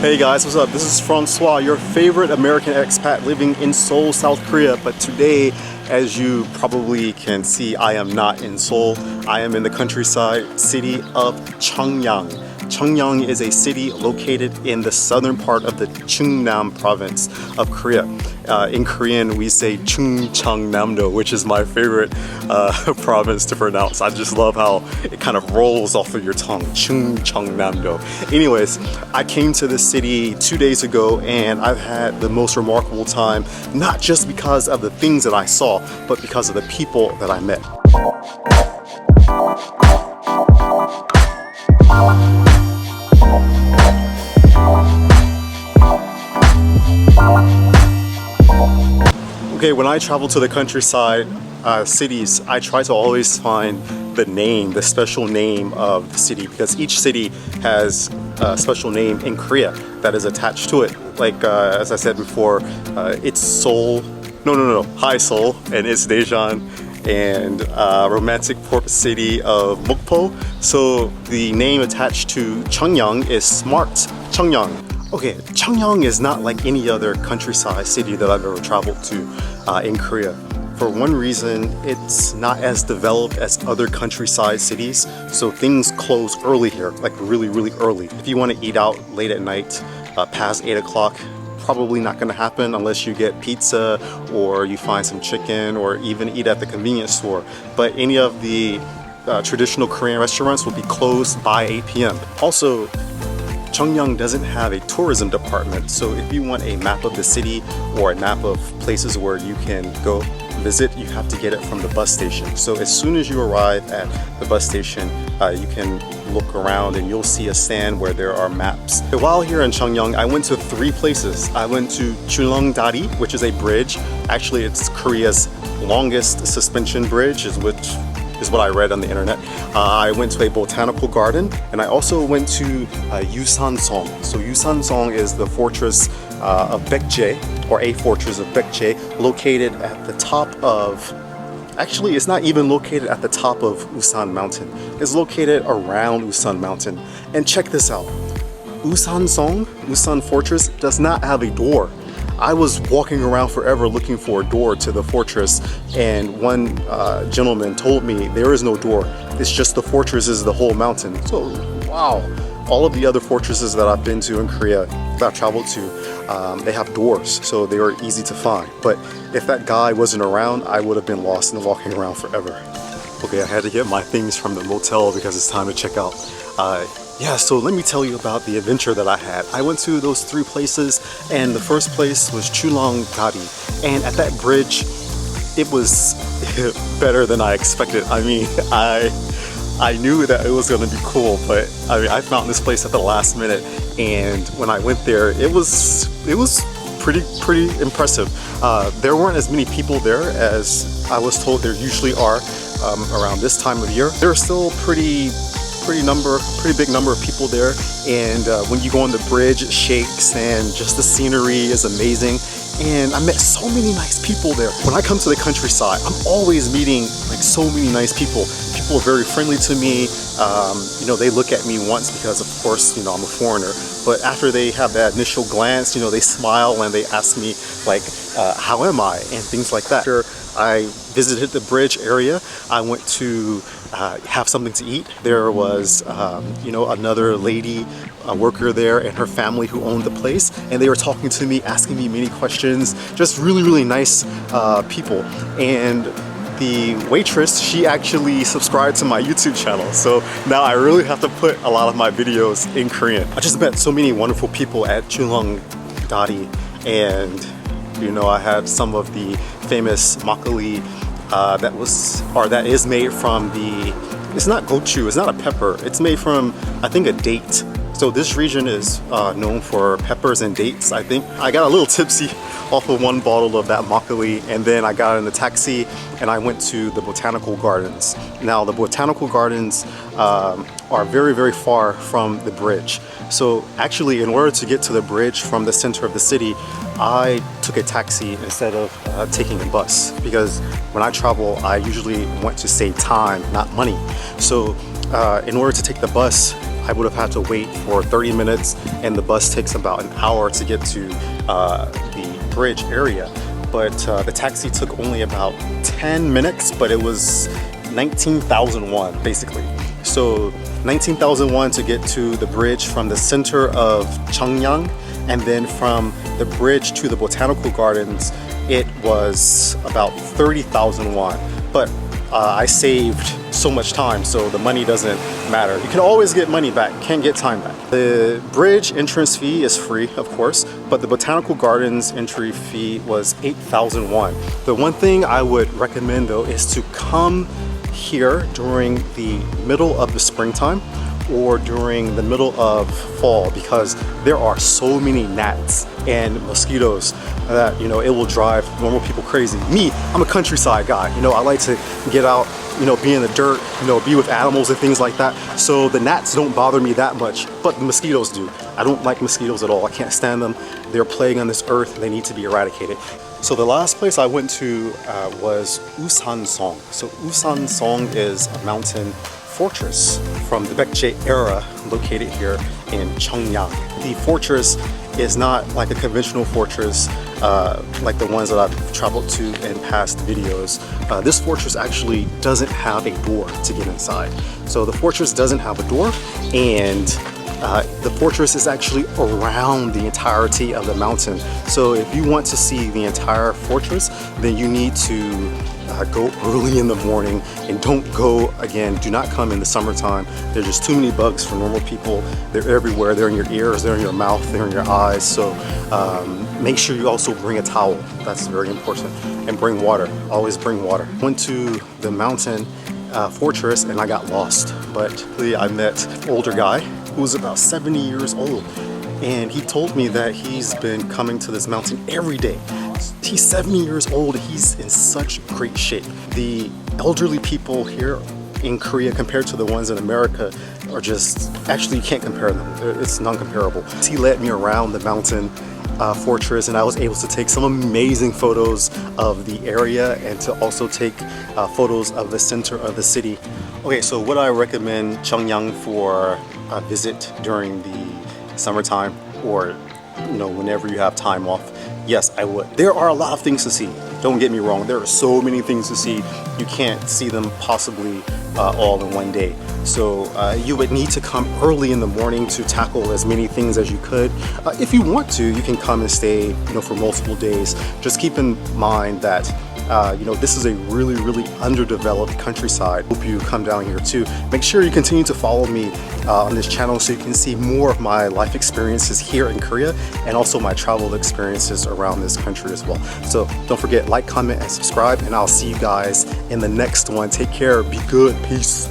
Hey guys, what's up? This is Francois, your favorite American expat living in Seoul, South Korea. But today, as you probably can see, I am not in Seoul. I am in the countryside city of Cheongyang. Cheongyang is a city located in the southern part of the Cheongnam province of Korea. In Korean, we say Cheongnam-do, which is my favorite province to pronounce. I just love how it kind of rolls off of your tongue, Cheongnam-do. Anyways, I came to this city 2 days ago and I've had the most remarkable time, not just because of the things that I saw, but because of the people that I met. Okay, when I travel to the countryside cities, I try to always find the special name of the city, because each city has a special name in Korea that is attached to it. Like, as I said before, it's Seoul, Hi Seoul, and it's Daejeon, and romantic port city of Mokpo. So the name attached to Cheongyang is Smart Cheongyang. Okay, Cheongyang is not like any other countryside city that I've ever traveled to in Korea. For one reason, it's not as developed as other countryside cities, so things close early here, like really early. If you want to eat out late at night, past 8 o'clock, probably not going to happen unless you get pizza or you find some chicken or even eat at the convenience store. But any of the traditional Korean restaurants will be closed by 8 p.m. Also, Cheongyang doesn't have a tourism department, so if you want a map of the city or a map of places where you can go visit, you have to get it from the bus station. So as soon as you arrive at the bus station, you can look around and you'll see a stand where there are maps. While here in Cheongyang, I went to 3 places. I went to Julong-Daeri, which is a bridge. Actually, it's Korea's longest suspension bridge, which is what I read on the internet. I went to a botanical garden, and I also went to Usan. So Usan is the fortress of 𝐒𝐥𝐥𝐿, or a fortress of 𝐒𝐥𝐥𝐿, located at the top of, actually it's not even located at the top of Usan mountain. It's located around Usan mountain. And check this out, Usan fortress does not have a door. I was walking around forever looking for a door to the fortress, and one gentleman told me there is no door. It's just the fortress is the whole mountain. So, wow. All of the other fortresses that I've been to in Korea, that I've traveled to, they have doors, so they are easy to find. But if that guy wasn't around, I would have been lost and walking around forever. Okay, I had to get my things from the motel because it's time to check out. Yeah, so let me tell you about the adventure that I had. I went to those 3 places, and the first place was Julong-Daeri. And at that bridge, it was better than I expected. I mean, I knew that it was going to be cool, but I found this place at the last minute, and when I went there, it was pretty impressive. There weren't as many people there as I was told there usually are around this time of year. There are still pretty big number of people there, and when you go on the bridge, it shakes, and just the scenery is amazing. And I met so many nice people there. When I come to the countryside, I'm always meeting like so many nice people. People are very friendly to me. You know, they look at me once because, of course, you know, I'm a foreigner. But after they have that initial glance, you know, they smile and they ask me like, how am I? And things like that. After I visited the bridge area, I went to have something to eat. There was, you know, another lady, a worker there, and her family who owned the place, and they were talking to me, asking me many questions. Just really nice people. And the waitress, she actually subscribed to my YouTube channel, so now I really have to put a lot of my videos in Korean. I just met so many wonderful people at Julong-Daeri, and you know, I had some of the famous makgeolli that is made from it's not gochu, it's not a pepper, it's made from, I think, a date. So this region is known for peppers and dates, I think. I got a little tipsy off of one bottle of that makgeolli, and then I got in the taxi and I went to the botanical gardens. Now the botanical gardens are very far from the bridge. So actually, in order to get to the bridge from the center of the city, I took a taxi instead of taking a bus, because when I travel, I usually want to save time, not money. So in order to take the bus, I would have had to wait for 30 minutes, and the bus takes about an hour to get to the bridge area. But the taxi took only about 10 minutes, but it was 19,000 won basically. So 19,000 won to get to the bridge from the center of Cheongyang, and then from the bridge to the botanical gardens, it was about 30,000 won. But I saved so much time, so the money doesn't matter. You can always get money back, can't get time back. The bridge entrance fee is free, of course, but the botanical gardens entry fee was 8,000 won. The one thing I would recommend though is to come here during the middle of the springtime or during the middle of fall, because there are so many gnats and mosquitoes that, you know, it will drive normal people crazy. Me, I'm a countryside guy, you know, I like to get out, you know, be in the dirt, you know, be with animals and things like that. So the gnats don't bother me that much, but the mosquitoes do. I don't like mosquitoes at all. I can't stand them. They're plaguing on this earth and they need to be eradicated. So the last place I went to was Usan. So Usan is a mountain fortress from the 𝐼𝐥𝐥𝐿 era located here in Cheongyang. The fortress is not like a conventional fortress like the ones that I've traveled to in past videos. This fortress actually doesn't have a door to get inside. So the fortress doesn't have a door, and the fortress is actually around the entirety of the mountain. So if you want to see the entire fortress, then you need to go early in the morning, and don't go, again, do not come in the summertime. There's just too many bugs for normal people. They're everywhere. They're in your ears, they're in your mouth, they're in your eyes. So make sure you also bring a towel. That's very important. And bring water. Always bring water. Went to the mountain fortress and I got lost, but I met an older guy who was about 70 years old, and he told me that he's been coming to this mountain every day. He's 70 years old. He's in such great shape. The elderly people here in Korea compared to the ones in America are just, actually you can't compare them. It's non-comparable. He led me around the mountain fortress, and I was able to take some amazing photos of the area and to also take photos of the center of the city. Okay, so would I recommend Cheongyang for a visit during the summertime, or, you know, whenever you have time off? Yes, I would. There are a lot of things to see. Don't get me wrong. There are so many things to see. You can't see them possibly all in one day. So you would need to come early in the morning to tackle as many things as you could. If you want to, you can come and stay, you know, for multiple days. Just keep in mind that you know, this is a really underdeveloped countryside. Hope you come down here too. Make sure you continue to follow me on this channel so you can see more of my life experiences here in Korea, and also my travel experiences around this country as well. So don't forget, like, comment, and subscribe, and I'll see you guys in the next one. Take care, be good, peace.